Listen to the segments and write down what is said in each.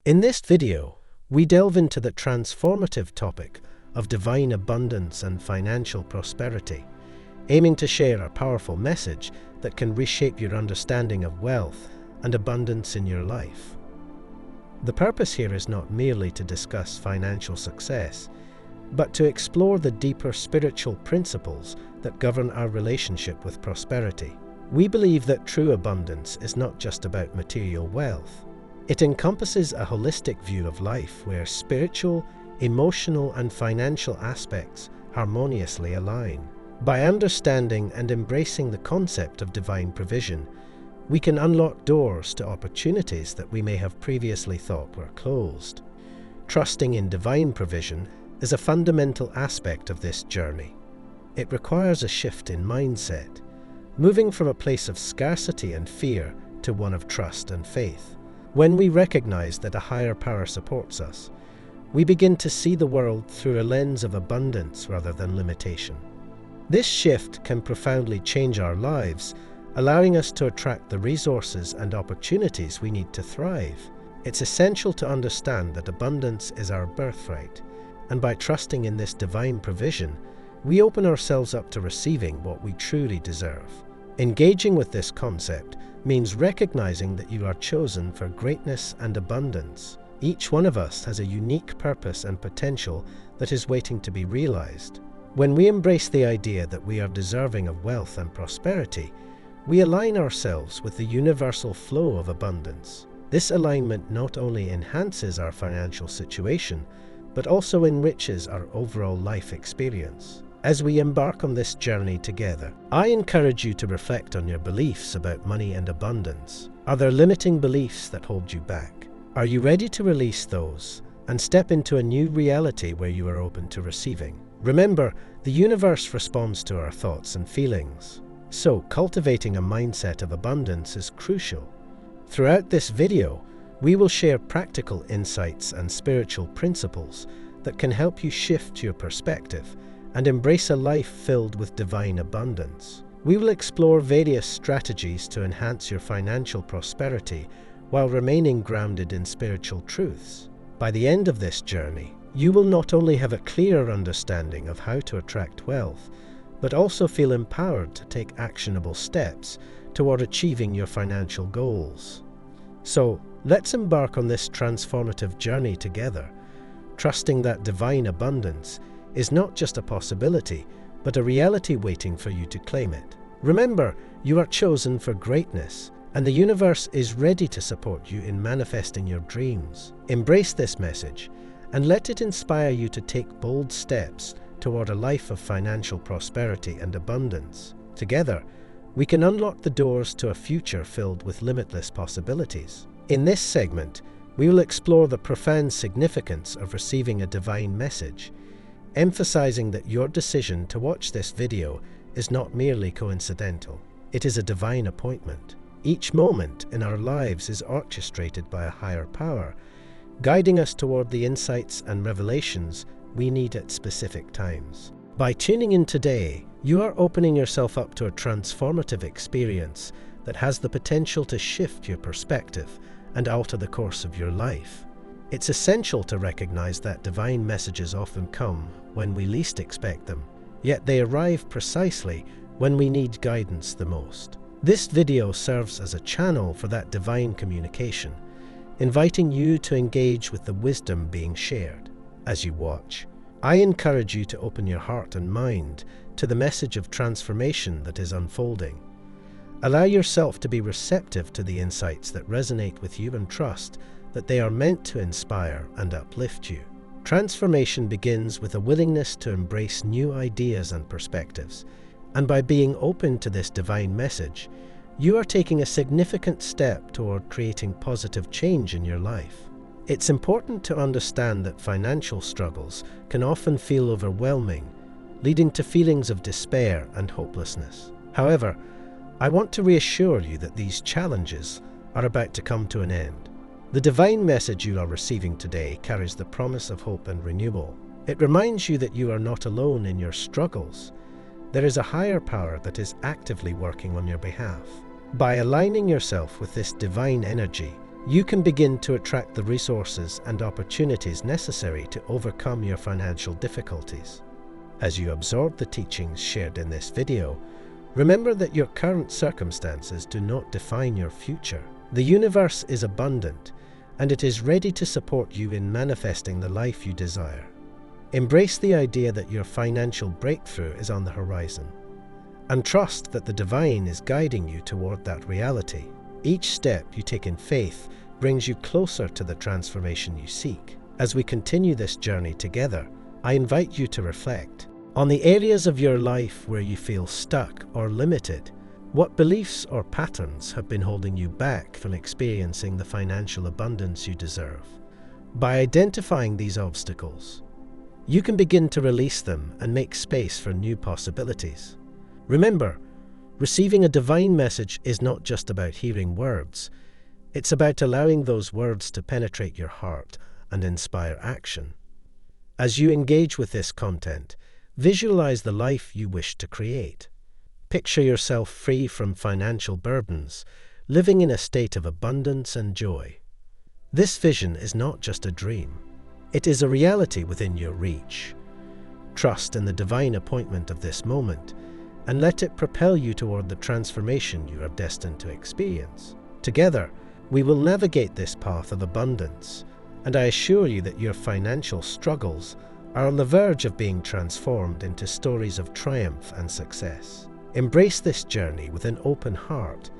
In this video, we delve into the transformative topic of divine abundance and financial prosperity, aiming to share a powerful message that can reshape your understanding of wealth and abundance in your life. The purpose here is not merely to discuss financial success, but to explore the deeper spiritual principles that govern our relationship with prosperity. We believe that true abundance is not just about material wealth. It encompasses a holistic view of life where spiritual, emotional, and financial aspects harmoniously align. By understanding and embracing the concept of divine provision, we can unlock doors to opportunities that we may have previously thought were closed. Trusting in divine provision is a fundamental aspect of this journey. It requires a shift in mindset, moving from a place of scarcity and fear to one of trust and faith. When we recognize that a higher power supports us, we begin to see the world through a lens of abundance rather than limitation. This shift can profoundly change our lives, allowing us to attract the resources and opportunities we need to thrive. It's essential to understand that abundance is our birthright, and by trusting in this divine provision, we open ourselves up to receiving what we truly deserve. Engaging with this concept means recognizing that you are chosen for greatness and abundance. Each one of us has a unique purpose and potential that is waiting to be realized. When we embrace the idea that we are deserving of wealth and prosperity, we align ourselves with the universal flow of abundance. This alignment not only enhances our financial situation, but also enriches our overall life experience. As we embark on this journey together, I encourage you to reflect on your beliefs about money and abundance. Are there limiting beliefs that hold you back? Are you ready to release those and step into a new reality where you are open to receiving? Remember, the universe responds to our thoughts and feelings, so cultivating a mindset of abundance is crucial. Throughout this video, we will share practical insights and spiritual principles that can help you shift your perspective and embrace a life filled with divine abundance. We will explore various strategies to enhance your financial prosperity while remaining grounded in spiritual truths. By the end of this journey, you will not only have a clearer understanding of how to attract wealth, but also feel empowered to take actionable steps toward achieving your financial goals. So, let's embark on this transformative journey together, trusting that divine abundance is not just a possibility, but a reality waiting for you to claim it. Remember, you are chosen for greatness, and the universe is ready to support you in manifesting your dreams. Embrace this message, and let it inspire you to take bold steps toward a life of financial prosperity and abundance. Together, we can unlock the doors to a future filled with limitless possibilities. In this segment, we will explore the profound significance of receiving a divine message, emphasizing that your decision to watch this video is not merely coincidental. It is a divine appointment. Each moment in our lives is orchestrated by a higher power, guiding us toward the insights and revelations we need at specific times. By tuning in today, you are opening yourself up to a transformative experience that has the potential to shift your perspective and alter the course of your life. It's essential to recognize that divine messages often come when we least expect them, yet they arrive precisely when we need guidance the most. This video serves as a channel for that divine communication, inviting you to engage with the wisdom being shared. As you watch, I encourage you to open your heart and mind to the message of transformation that is unfolding. Allow yourself to be receptive to the insights that resonate with you and trust that they are meant to inspire and uplift you. Transformation begins with a willingness to embrace new ideas and perspectives, and by being open to this divine message, you are taking a significant step toward creating positive change in your life. It's important to understand that financial struggles can often feel overwhelming, leading to feelings of despair and hopelessness. However, I want to reassure you that these challenges are about to come to an end. The divine message you are receiving today carries the promise of hope and renewal. It reminds you that you are not alone in your struggles. There is a higher power that is actively working on your behalf. By aligning yourself with this divine energy, you can begin to attract the resources and opportunities necessary to overcome your financial difficulties. As you absorb the teachings shared in this video, remember that your current circumstances do not define your future. The universe is abundant, and it is ready to support you in manifesting the life you desire. Embrace the idea that your financial breakthrough is on the horizon, and trust that the divine is guiding you toward that reality. Each step you take in faith brings you closer to the transformation you seek. As we continue this journey together, I invite you to reflect on the areas of your life where you feel stuck or limited. What beliefs or patterns have been holding you back from experiencing the financial abundance you deserve? By identifying these obstacles, you can begin to release them and make space for new possibilities. Remember, receiving a divine message is not just about hearing words. It's about allowing those words to penetrate your heart and inspire action. As you engage with this content, visualize the life you wish to create. Picture yourself free from financial burdens, living in a state of abundance and joy. This vision is not just a dream. It is a reality within your reach. Trust in the divine appointment of this moment, and let it propel you toward the transformation you are destined to experience. Together, we will navigate this path of abundance, and I assure you that your financial struggles are on the verge of being transformed into stories of triumph and success. Embrace this journey with an open heart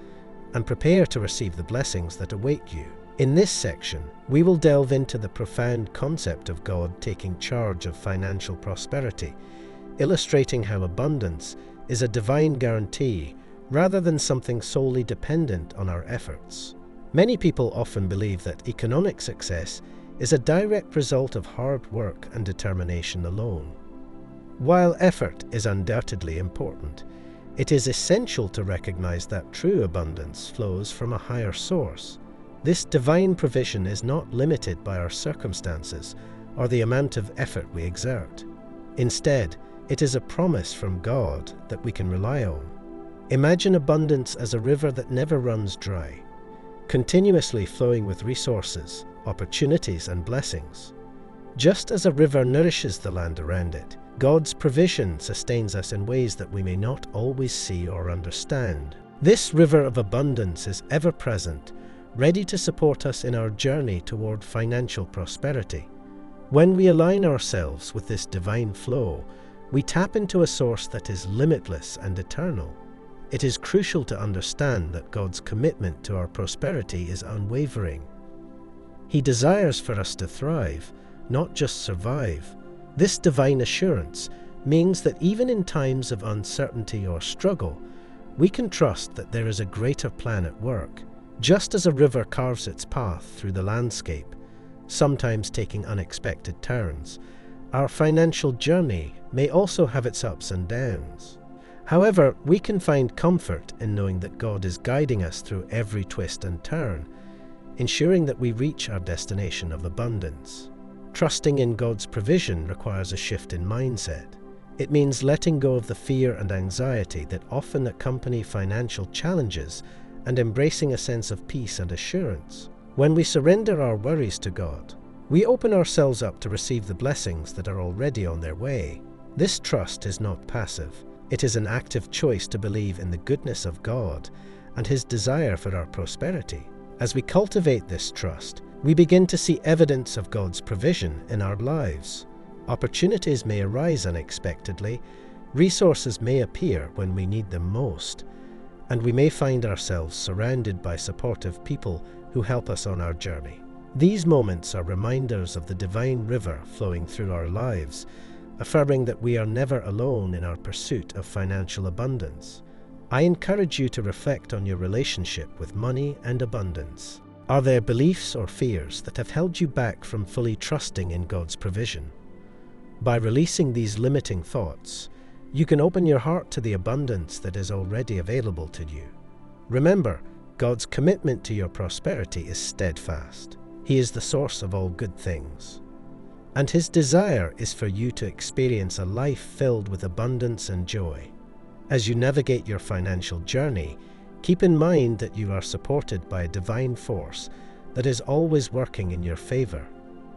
and prepare to receive the blessings that await you. In this section, we will delve into the profound concept of God taking charge of financial prosperity, illustrating how abundance is a divine guarantee rather than something solely dependent on our efforts. Many people often believe that economic success is a direct result of hard work and determination alone. While effort is undoubtedly important, it is essential to recognize that true abundance flows from a higher source. This divine provision is not limited by our circumstances or the amount of effort we exert. Instead, it is a promise from God that we can rely on. Imagine abundance as a river that never runs dry, continuously flowing with resources, opportunities, and blessings. Just as a river nourishes the land around it, God's provision sustains us in ways that we may not always see or understand. This river of abundance is ever present, ready to support us in our journey toward financial prosperity. When we align ourselves with this divine flow, we tap into a source that is limitless and eternal. It is crucial to understand that God's commitment to our prosperity is unwavering. He desires for us to thrive, not just survive. This divine assurance means that even in times of uncertainty or struggle, we can trust that there is a greater plan at work. Just as a river carves its path through the landscape, sometimes taking unexpected turns, our financial journey may also have its ups and downs. However, we can find comfort in knowing that God is guiding us through every twist and turn, ensuring that we reach our destination of abundance. Trusting in God's provision requires a shift in mindset. It means letting go of the fear and anxiety that often accompany financial challenges and embracing a sense of peace and assurance. When we surrender our worries to God, we open ourselves up to receive the blessings that are already on their way. This trust is not passive. It is an active choice to believe in the goodness of God and His desire for our prosperity. As we cultivate this trust, we begin to see evidence of God's provision in our lives. Opportunities may arise unexpectedly, resources may appear when we need them most, and we may find ourselves surrounded by supportive people who help us on our journey. These moments are reminders of the divine river flowing through our lives, affirming that we are never alone in our pursuit of financial abundance. I encourage you to reflect on your relationship with money and abundance. Are there beliefs or fears that have held you back from fully trusting in God's provision? By releasing these limiting thoughts, you can open your heart to the abundance that is already available to you. Remember, God's commitment to your prosperity is steadfast. He is the source of all good things, and His desire is for you to experience a life filled with abundance and joy. As you navigate your financial journey, keep in mind that you are supported by a divine force that is always working in your favor.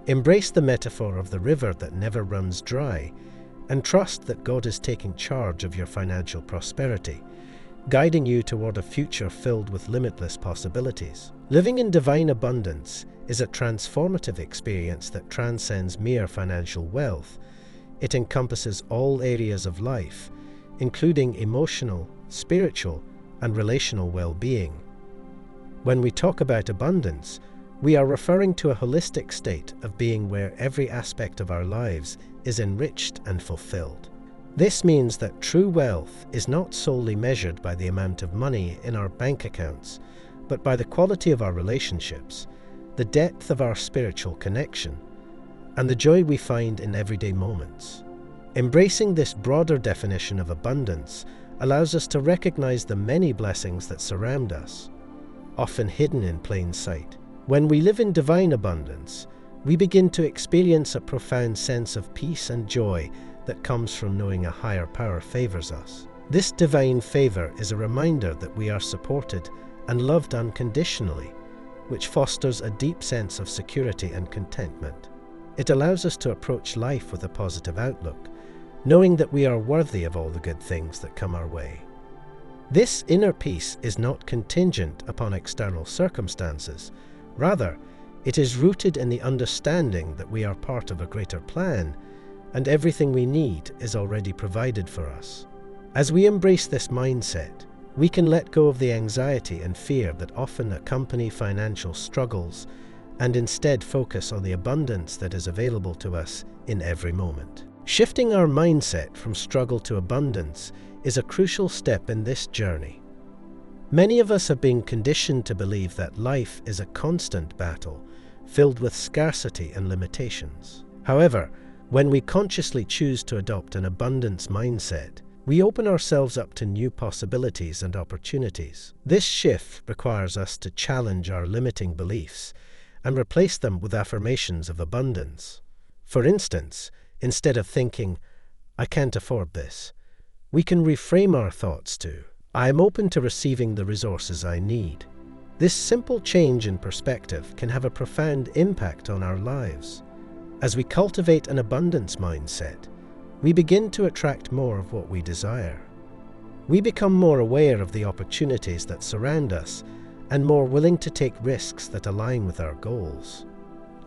Embrace the metaphor of the river that never runs dry, and trust that God is taking charge of your financial prosperity, guiding you toward a future filled with limitless possibilities. Living in divine abundance is a transformative experience that transcends mere financial wealth. It encompasses all areas of life, including emotional, spiritual, and relational well-being. When we talk about abundance, we are referring to a holistic state of being where every aspect of our lives is enriched and fulfilled. This means that true wealth is not solely measured by the amount of money in our bank accounts, but by the quality of our relationships, the depth of our spiritual connection, and the joy we find in everyday moments. Embracing this broader definition of abundance allows us to recognize the many blessings that surround us, often hidden in plain sight. When we live in divine abundance, we begin to experience a profound sense of peace and joy that comes from knowing a higher power favors us. This divine favor is a reminder that we are supported and loved unconditionally, which fosters a deep sense of security and contentment. It allows us to approach life with a positive outlook, knowing that we are worthy of all the good things that come our way. This inner peace is not contingent upon external circumstances. Rather, it is rooted in the understanding that we are part of a greater plan, and everything we need is already provided for us. As we embrace this mindset, we can let go of the anxiety and fear that often accompany financial struggles, and instead focus on the abundance that is available to us in every moment. Shifting our mindset from struggle to abundance is a crucial step in this journey. Many of us have been conditioned to believe that life is a constant battle, filled with scarcity and limitations. However, when we consciously choose to adopt an abundance mindset, we open ourselves up to new possibilities and opportunities. This shift requires us to challenge our limiting beliefs and replace them with affirmations of abundance. For instance, instead of thinking, "I can't afford this," we can reframe our thoughts to, "I am open to receiving the resources I need." This simple change in perspective can have a profound impact on our lives. As we cultivate an abundance mindset, we begin to attract more of what we desire. We become more aware of the opportunities that surround us and more willing to take risks that align with our goals.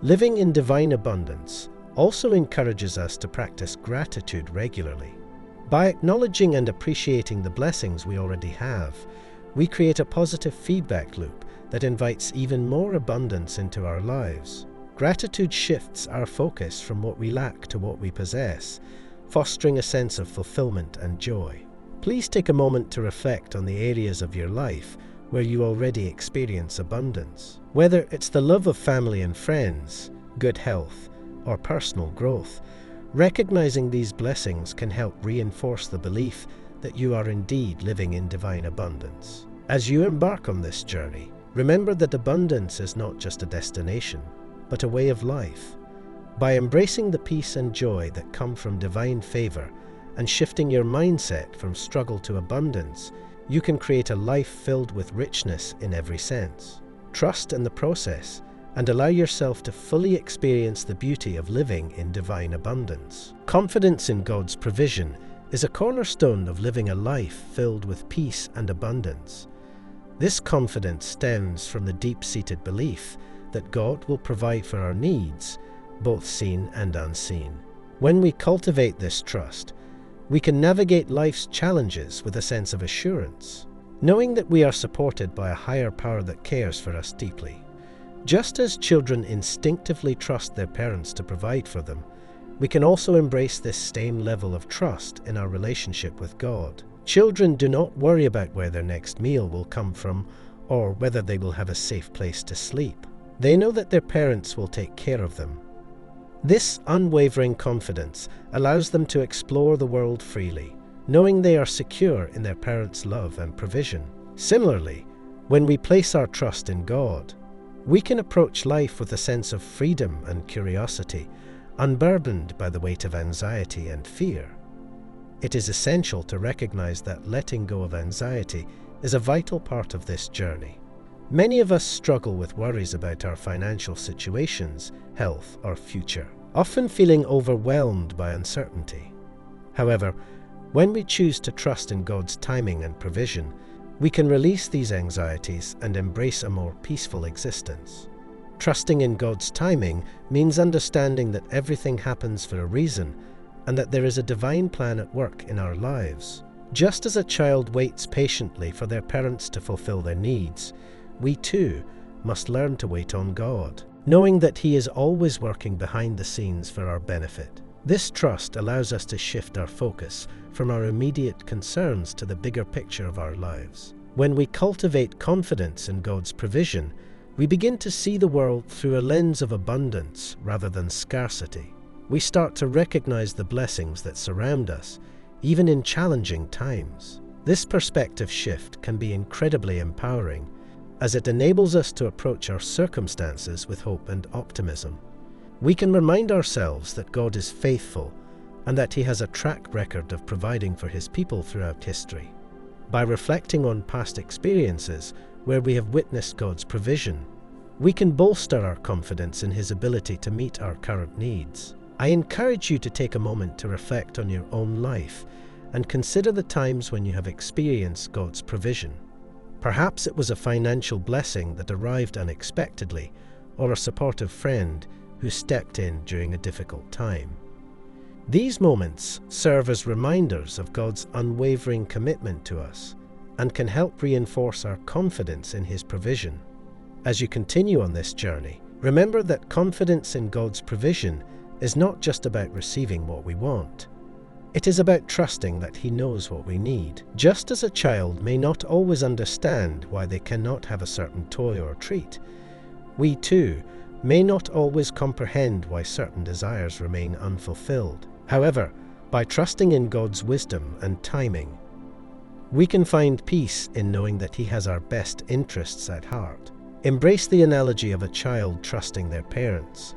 Living in divine abundance also encourages us to practice gratitude regularly. By acknowledging and appreciating the blessings we already have, we create a positive feedback loop that invites even more abundance into our lives. Gratitude shifts our focus from what we lack to what we possess, fostering a sense of fulfillment and joy. Please take a moment to reflect on the areas of your life where you already experience abundance. Whether it's the love of family and friends, good health, or personal growth, recognizing these blessings can help reinforce the belief that you are indeed living in divine abundance. As you embark on this journey, remember that abundance is not just a destination, but a way of life. By embracing the peace and joy that come from divine favor and shifting your mindset from struggle to abundance, you can create a life filled with richness in every sense. Trust in the process and allow yourself to fully experience the beauty of living in divine abundance. Confidence in God's provision is a cornerstone of living a life filled with peace and abundance. This confidence stems from the deep-seated belief that God will provide for our needs, both seen and unseen. When we cultivate this trust, we can navigate life's challenges with a sense of assurance, knowing that we are supported by a higher power that cares for us deeply. Just as children instinctively trust their parents to provide for them, we can also embrace this same level of trust in our relationship with God. Children do not worry about where their next meal will come from or whether they will have a safe place to sleep. They know that their parents will take care of them. This unwavering confidence allows them to explore the world freely, knowing they are secure in their parents' love and provision. Similarly, when we place our trust in God, we can approach life with a sense of freedom and curiosity, unburdened by the weight of anxiety and fear. It is essential to recognize that letting go of anxiety is a vital part of this journey. Many of us struggle with worries about our financial situations, health, or future, often feeling overwhelmed by uncertainty. However, when we choose to trust in God's timing and provision, we can release these anxieties and embrace a more peaceful existence. Trusting in God's timing means understanding that everything happens for a reason and that there is a divine plan at work in our lives. Just as a child waits patiently for their parents to fulfill their needs, we too must learn to wait on God, knowing that He is always working behind the scenes for our benefit. This trust allows us to shift our focus from our immediate concerns to the bigger picture of our lives. When we cultivate confidence in God's provision, we begin to see the world through a lens of abundance rather than scarcity. We start to recognize the blessings that surround us, even in challenging times. This perspective shift can be incredibly empowering, as it enables us to approach our circumstances with hope and optimism. We can remind ourselves that God is faithful and that He has a track record of providing for His people throughout history. By reflecting on past experiences where we have witnessed God's provision, we can bolster our confidence in His ability to meet our current needs. I encourage you to take a moment to reflect on your own life and consider the times when you have experienced God's provision. Perhaps it was a financial blessing that arrived unexpectedly, or a supportive friend who stepped in during a difficult time. These moments serve as reminders of God's unwavering commitment to us and can help reinforce our confidence in His provision. As you continue on this journey, remember that confidence in God's provision is not just about receiving what we want. It is about trusting that He knows what we need. Just as a child may not always understand why they cannot have a certain toy or treat, we too may not always comprehend why certain desires remain unfulfilled. However, by trusting in God's wisdom and timing, we can find peace in knowing that He has our best interests at heart. Embrace the analogy of a child trusting their parents,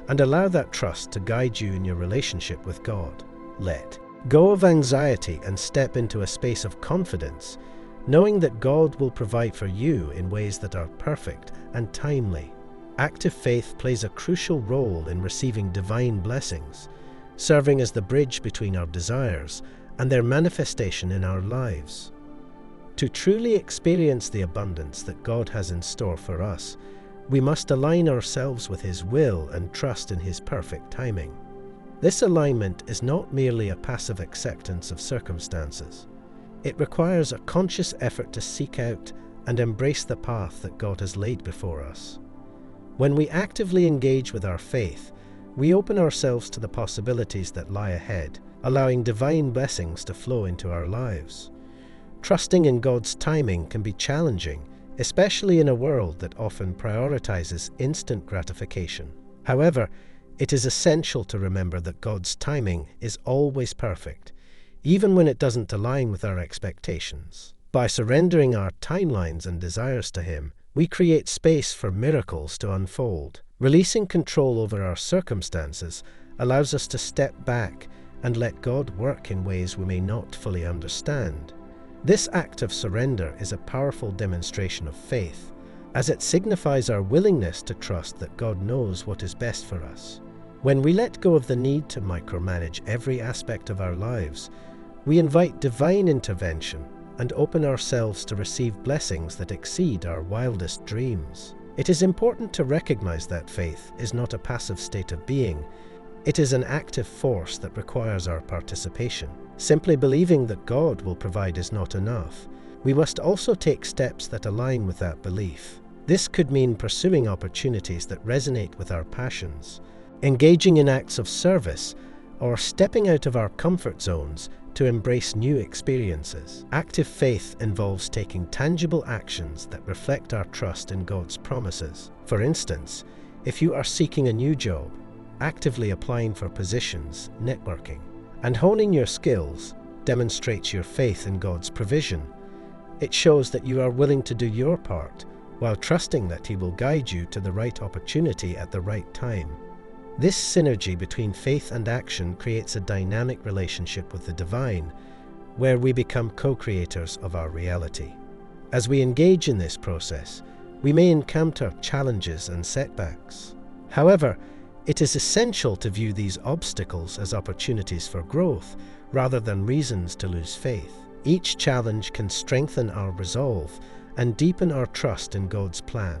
and allow that trust to guide you in your relationship with God. Let go of anxiety and step into a space of confidence, knowing that God will provide for you in ways that are perfect and timely. Active faith plays a crucial role in receiving divine blessings, serving as the bridge between our desires and their manifestation in our lives. To truly experience the abundance that God has in store for us, we must align ourselves with His will and trust in His perfect timing. This alignment is not merely a passive acceptance of circumstances. It requires a conscious effort to seek out and embrace the path that God has laid before us. When we actively engage with our faith, we open ourselves to the possibilities that lie ahead, allowing divine blessings to flow into our lives. Trusting in God's timing can be challenging, especially in a world that often prioritizes instant gratification. However, it is essential to remember that God's timing is always perfect, even when it doesn't align with our expectations. By surrendering our timelines and desires to Him, we create space for miracles to unfold. Releasing control over our circumstances allows us to step back and let God work in ways we may not fully understand. This act of surrender is a powerful demonstration of faith, as it signifies our willingness to trust that God knows what is best for us. When we let go of the need to micromanage every aspect of our lives, we invite divine intervention and open ourselves to receive blessings that exceed our wildest dreams. It is important to recognize that faith is not a passive state of being. It is an active force that requires our participation. Simply believing that God will provide is not enough. We must also take steps that align with that belief. This could mean pursuing opportunities that resonate with our passions, engaging in acts of service, or stepping out of our comfort zones to embrace new experiences. Active faith involves taking tangible actions that reflect our trust in God's promises. For instance, if you are seeking a new job, actively applying for positions, networking, and honing your skills demonstrates your faith in God's provision. It shows that you are willing to do your part while trusting that He will guide you to the right opportunity at the right time. This synergy between faith and action creates a dynamic relationship with the divine, where we become co-creators of our reality. As we engage in this process, We may encounter challenges and setbacks. However, it is essential to view these obstacles as opportunities for growth rather than reasons to lose faith. Each challenge can strengthen our resolve and deepen our trust in God's plan.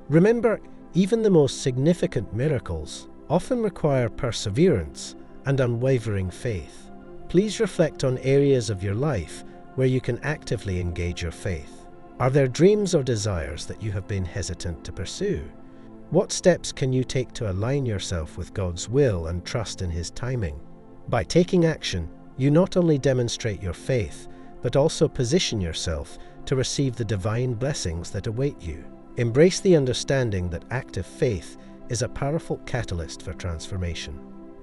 Remember, even the most significant miracles often require perseverance and unwavering faith. Please reflect on areas of your life where you can actively engage your faith. Are there dreams or desires that you have been hesitant to pursue? What steps can you take to align yourself with God's will and trust in His timing? By taking action, you not only demonstrate your faith, but also position yourself to receive the divine blessings that await you. Embrace the understanding that active faith is a powerful catalyst for transformation.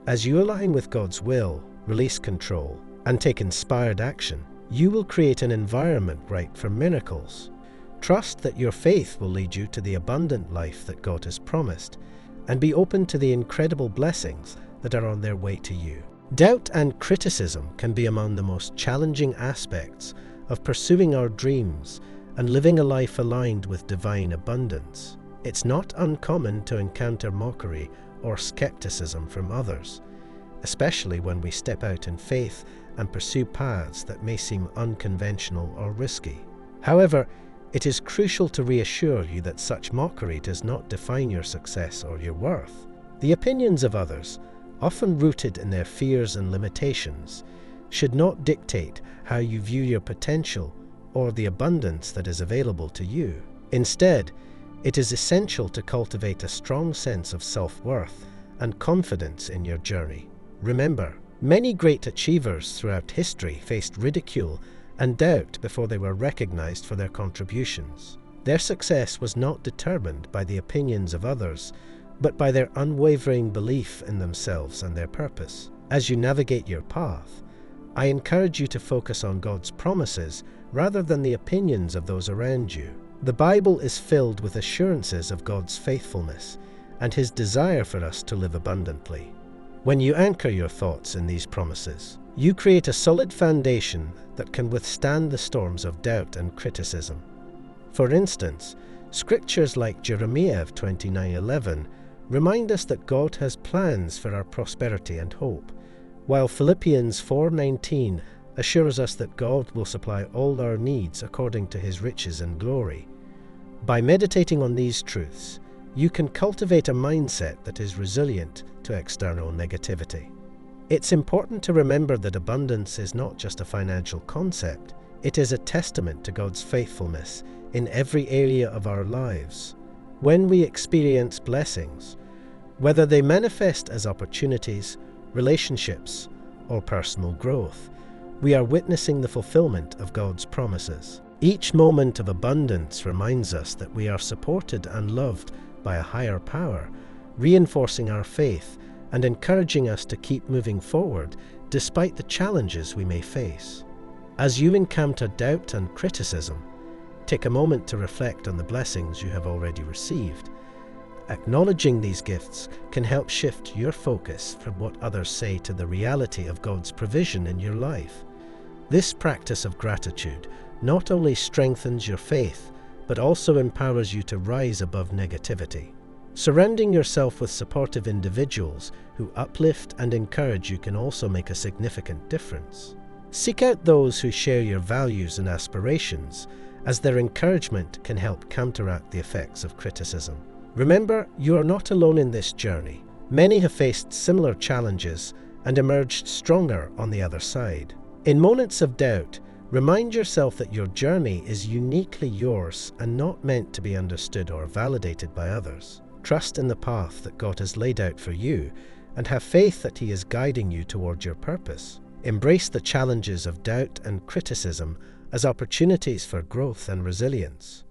As you align with God's will, release control, and take inspired action, you will create an environment ripe for miracles. Trust that your faith will lead you to the abundant life that God has promised, and be open to the incredible blessings that are on their way to you. Doubt and criticism can be among the most challenging aspects of pursuing our dreams and living a life aligned with divine abundance. It's not uncommon to encounter mockery or skepticism from others, especially when we step out in faith and pursue paths that may seem unconventional or risky. However, it is crucial to reassure you that such mockery does not define your success or your worth. The opinions of others, often rooted in their fears and limitations, should not dictate how you view your potential or the abundance that is available to you. Instead, it is essential to cultivate a strong sense of self-worth and confidence in your journey. Remember, many great achievers throughout history faced ridicule and doubt before they were recognized for their contributions. Their success was not determined by the opinions of others, but by their unwavering belief in themselves and their purpose. As you navigate your path, I encourage you to focus on God's promises rather than the opinions of those around you. The Bible is filled with assurances of God's faithfulness and His desire for us to live abundantly. When you anchor your thoughts in these promises, you create a solid foundation that can withstand the storms of doubt and criticism. For instance, scriptures like Jeremiah 29:11 remind us that God has plans for our prosperity and hope, while Philippians 4:19 assures us that God will supply all our needs according to His riches and glory. By meditating on these truths, you can cultivate a mindset that is resilient to external negativity. It's important to remember that abundance is not just a financial concept, it is a testament to God's faithfulness in every area of our lives. When we experience blessings, whether they manifest as opportunities, relationships, or personal growth, we are witnessing the fulfillment of God's promises. Each moment of abundance reminds us that we are supported and loved by a higher power, reinforcing our faith and encouraging us to keep moving forward despite the challenges we may face. As you encounter doubt and criticism, take a moment to reflect on the blessings you have already received. Acknowledging these gifts can help shift your focus from what others say to the reality of God's provision in your life. This practice of gratitude not only strengthens your faith, but also empowers you to rise above negativity. Surrounding yourself with supportive individuals who uplift and encourage you can also make a significant difference. Seek out those who share your values and aspirations, as their encouragement can help counteract the effects of criticism. Remember, you are not alone in this journey. Many have faced similar challenges and emerged stronger on the other side. In moments of doubt, remind yourself that your journey is uniquely yours and not meant to be understood or validated by others. Trust in the path that God has laid out for you and have faith that He is guiding you toward your purpose. Embrace the challenges of doubt and criticism as opportunities for growth and resilience.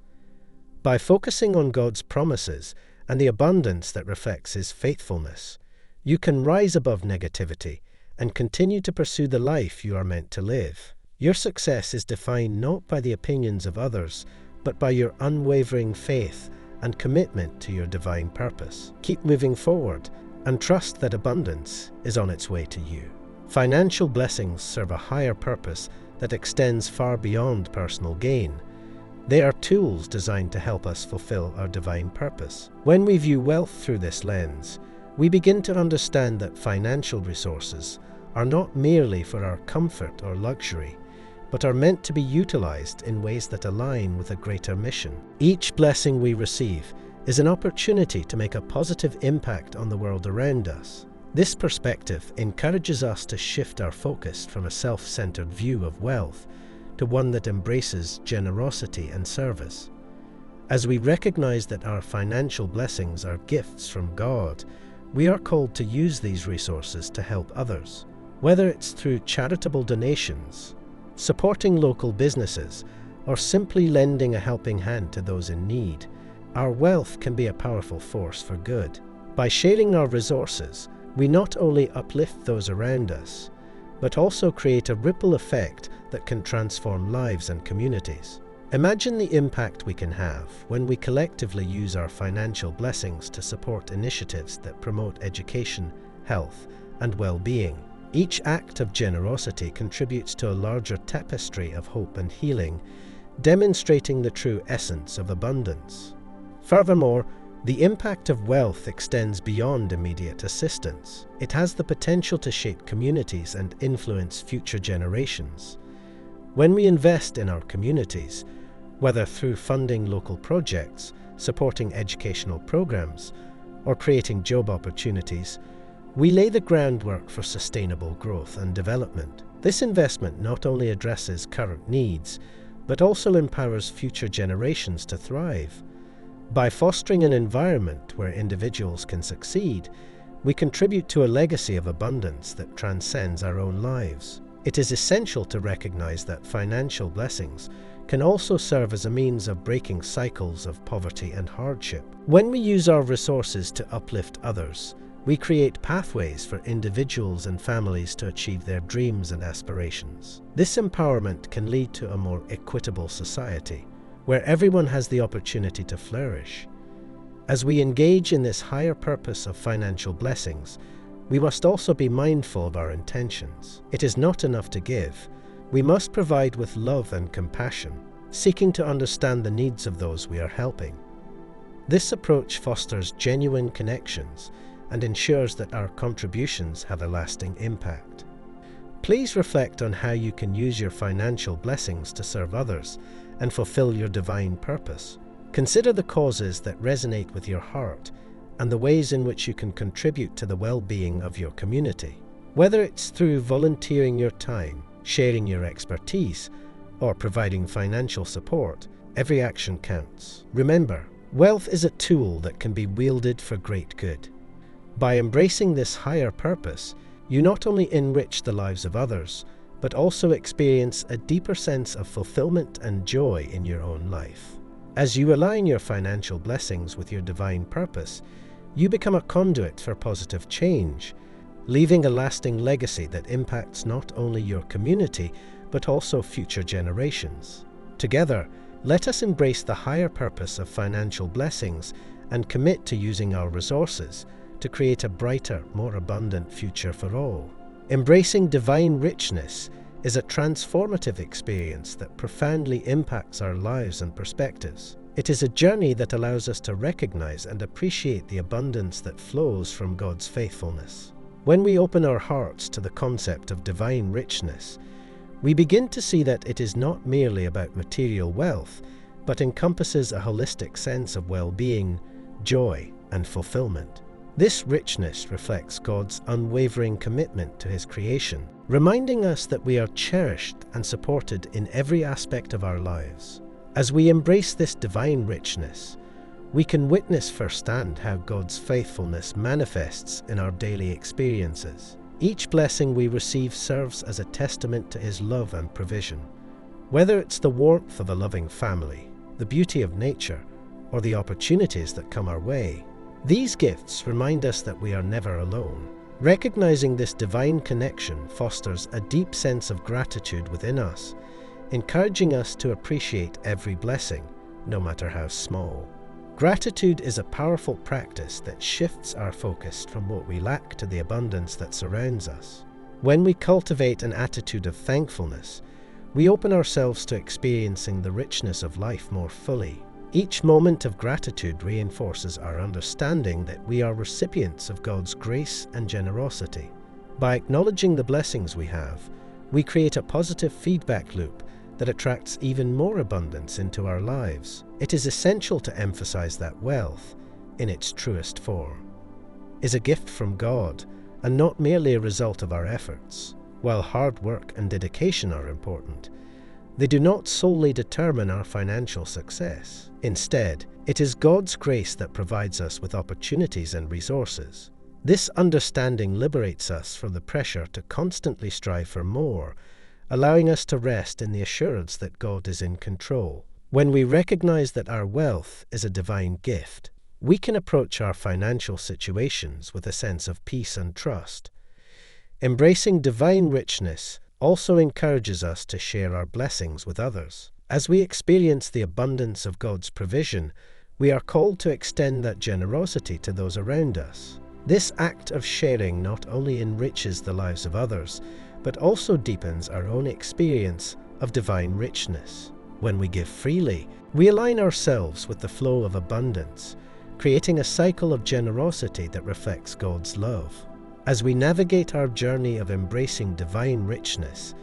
By focusing on God's promises and the abundance that reflects His faithfulness, you can rise above negativity and continue to pursue the life you are meant to live. Your success is defined not by the opinions of others, but by your unwavering faith and commitment to your divine purpose. Keep moving forward and trust that abundance is on its way to you. Financial blessings serve a higher purpose that extends far beyond personal gain. They are tools designed to help us fulfill our divine purpose. When we view wealth through this lens, we begin to understand that financial resources are not merely for our comfort or luxury, but are meant to be utilized in ways that align with a greater mission. Each blessing we receive is an opportunity to make a positive impact on the world around us. This perspective encourages us to shift our focus from a self-centered view of wealth to one that embraces generosity and service. As we recognize that our financial blessings are gifts from God, we are called to use these resources to help others. Whether it's through charitable donations, supporting local businesses, or simply lending a helping hand to those in need, our wealth can be a powerful force for good. By sharing our resources, we not only uplift those around us, but also create a ripple effect that can transform lives and communities. Imagine the impact we can have when we collectively use our financial blessings to support initiatives that promote education, health, and well-being. Each act of generosity contributes to a larger tapestry of hope and healing, demonstrating the true essence of abundance. Furthermore, the impact of wealth extends beyond immediate assistance. It has the potential to shape communities and influence future generations. When we invest in our communities, whether through funding local projects, supporting educational programs, or creating job opportunities, we lay the groundwork for sustainable growth and development. This investment not only addresses current needs, but also empowers future generations to thrive. By fostering an environment where individuals can succeed, we contribute to a legacy of abundance that transcends our own lives. It is essential to recognize that financial blessings can also serve as a means of breaking cycles of poverty and hardship. When we use our resources to uplift others, we create pathways for individuals and families to achieve their dreams and aspirations. This empowerment can lead to a more equitable society, where everyone has the opportunity to flourish. As we engage in this higher purpose of financial blessings, we must also be mindful of our intentions. It is not enough to give. We must provide with love and compassion, seeking to understand the needs of those we are helping. This approach fosters genuine connections and ensures that our contributions have a lasting impact. Please reflect on how you can use your financial blessings to serve others and fulfill your divine purpose. Consider the causes that resonate with your heart and the ways in which you can contribute to the well-being of your community. Whether it's through volunteering your time, sharing your expertise, or providing financial support, every action counts. Remember, wealth is a tool that can be wielded for great good. By embracing this higher purpose, you not only enrich the lives of others, but also experience a deeper sense of fulfillment and joy in your own life. As you align your financial blessings with your divine purpose, you become a conduit for positive change, leaving a lasting legacy that impacts not only your community, but also future generations. Together, let us embrace the higher purpose of financial blessings and commit to using our resources to create a brighter, more abundant future for all. Embracing divine richness is a transformative experience that profoundly impacts our lives and perspectives. It is a journey that allows us to recognize and appreciate the abundance that flows from God's faithfulness. When we open our hearts to the concept of divine richness, we begin to see that it is not merely about material wealth, but encompasses a holistic sense of well-being, joy, and fulfillment. This richness reflects God's unwavering commitment to His creation, reminding us that we are cherished and supported in every aspect of our lives. As we embrace this divine richness, we can witness firsthand how God's faithfulness manifests in our daily experiences. Each blessing we receive serves as a testament to His love and provision. Whether it's the warmth of a loving family, the beauty of nature, or the opportunities that come our way, these gifts remind us that we are never alone. Recognizing this divine connection fosters a deep sense of gratitude within us, encouraging us to appreciate every blessing, no matter how small. Gratitude is a powerful practice that shifts our focus from what we lack to the abundance that surrounds us. When we cultivate an attitude of thankfulness, we open ourselves to experiencing the richness of life more fully. Each moment of gratitude reinforces our understanding that we are recipients of God's grace and generosity. By acknowledging the blessings we have, we create a positive feedback loop that attracts even more abundance into our lives. It is essential to emphasize that wealth, in its truest form, is a gift from God and not merely a result of our efforts. While hard work and dedication are important, they do not solely determine our financial success. Instead, it is God's grace that provides us with opportunities and resources. This understanding liberates us from the pressure to constantly strive for more, allowing us to rest in the assurance that God is in control. When we recognize that our wealth is a divine gift, we can approach our financial situations with a sense of peace and trust. Embracing divine richness also encourages us to share our blessings with others. As we experience the abundance of God's provision, we are called to extend that generosity to those around us. This act of sharing not only enriches the lives of others, but also deepens our own experience of divine richness. When we give freely, we align ourselves with the flow of abundance, creating a cycle of generosity that reflects God's love. As we navigate our journey of embracing divine richness,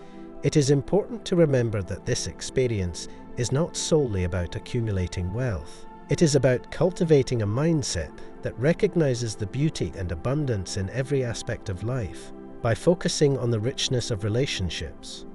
it is important to remember that this experience is not solely about accumulating wealth. It is about cultivating a mindset that recognizes the beauty and abundance in every aspect of life. By focusing on the richness of relationships,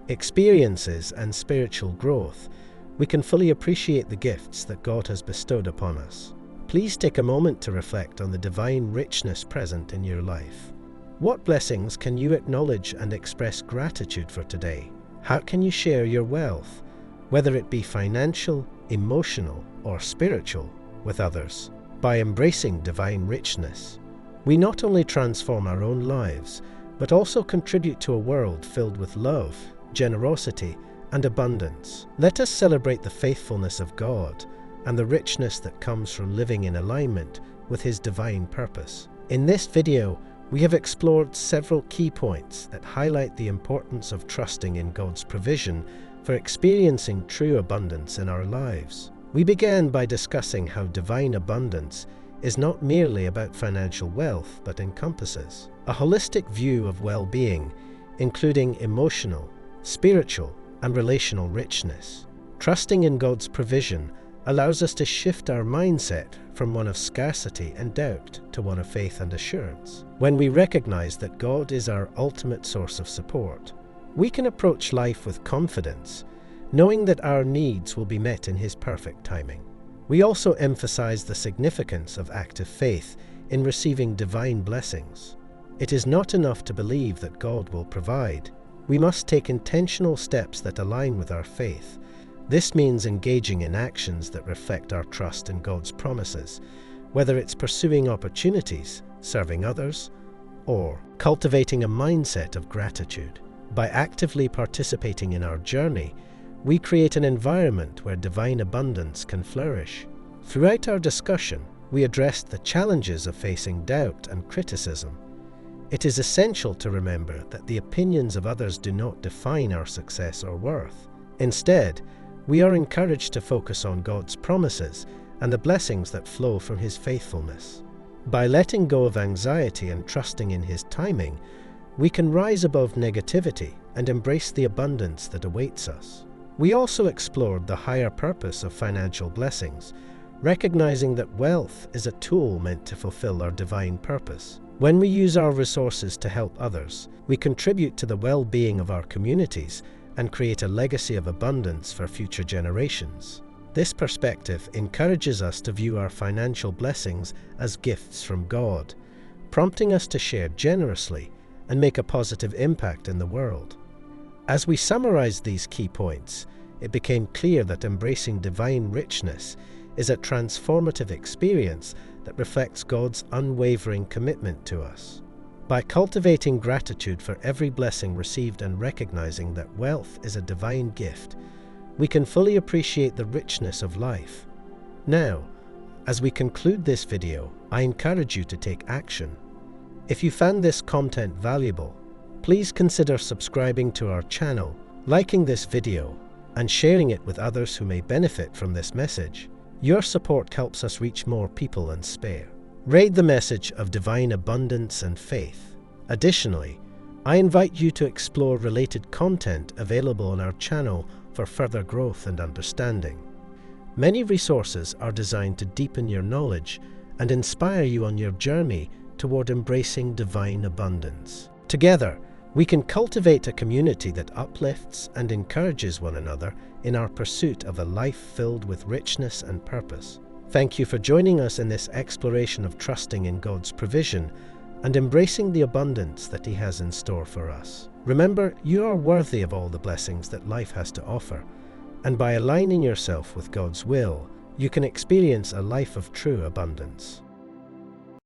experiences, and spiritual growth, we can fully appreciate the gifts that God has bestowed upon us. Please take a moment to reflect on the divine richness present in your life. What blessings can you acknowledge and express gratitude for today? How can you share your wealth, whether it be financial, emotional, or spiritual, with others? By embracing divine richness, we not only transform our own lives, but also contribute to a world filled with love, generosity, and abundance. Let us celebrate the faithfulness of God and the richness that comes from living in alignment with His divine purpose. In this video, we have explored several key points that highlight the importance of trusting in God's provision for experiencing true abundance in our lives. We began by discussing how divine abundance is not merely about financial wealth, but encompasses a holistic view of well-being, including emotional, spiritual, and relational richness. Trusting in God's provision allows us to shift our mindset from one of scarcity and doubt to one of faith and assurance. When we recognize that God is our ultimate source of support, we can approach life with confidence, knowing that our needs will be met in His perfect timing. We also emphasize the significance of active faith in receiving divine blessings. It is not enough to believe that God will provide. We must take intentional steps that align with our faith. This means engaging in actions that reflect our trust in God's promises, whether it's pursuing opportunities, serving others, or cultivating a mindset of gratitude. By actively participating in our journey, we create an environment where divine abundance can flourish. Throughout our discussion, we addressed the challenges of facing doubt and criticism. It is essential to remember that the opinions of others do not define our success or worth. Instead, we are encouraged to focus on God's promises and the blessings that flow from His faithfulness. By letting go of anxiety and trusting in His timing, we can rise above negativity and embrace the abundance that awaits us. We also explored the higher purpose of financial blessings, recognizing that wealth is a tool meant to fulfill our divine purpose. When we use our resources to help others, we contribute to the well-being of our communities and create a legacy of abundance for future generations. This perspective encourages us to view our financial blessings as gifts from God, prompting us to share generously and make a positive impact in the world. As we summarized these key points, it became clear that embracing divine richness is a transformative experience that reflects God's unwavering commitment to us. By cultivating gratitude for every blessing received and recognizing that wealth is a divine gift, we can fully appreciate the richness of life. Now, as we conclude this video, I encourage you to take action. If you found this content valuable, please consider subscribing to our channel liking this video, and sharing it with others who may benefit from this message. Your support helps us reach more people than spare. Rate the message of divine abundance and faith. Additionally, I invite you to explore related content available on our channel for further growth and understanding. Many resources are designed to deepen your knowledge and inspire you on your journey toward embracing divine abundance. Together, we can cultivate a community that uplifts and encourages one another in our pursuit of a life filled with richness and purpose. Thank you for joining us in this exploration of trusting in God's provision and embracing the abundance that He has in store for us. Remember, you are worthy of all the blessings that life has to offer, and by aligning yourself with God's will, you can experience a life of true abundance.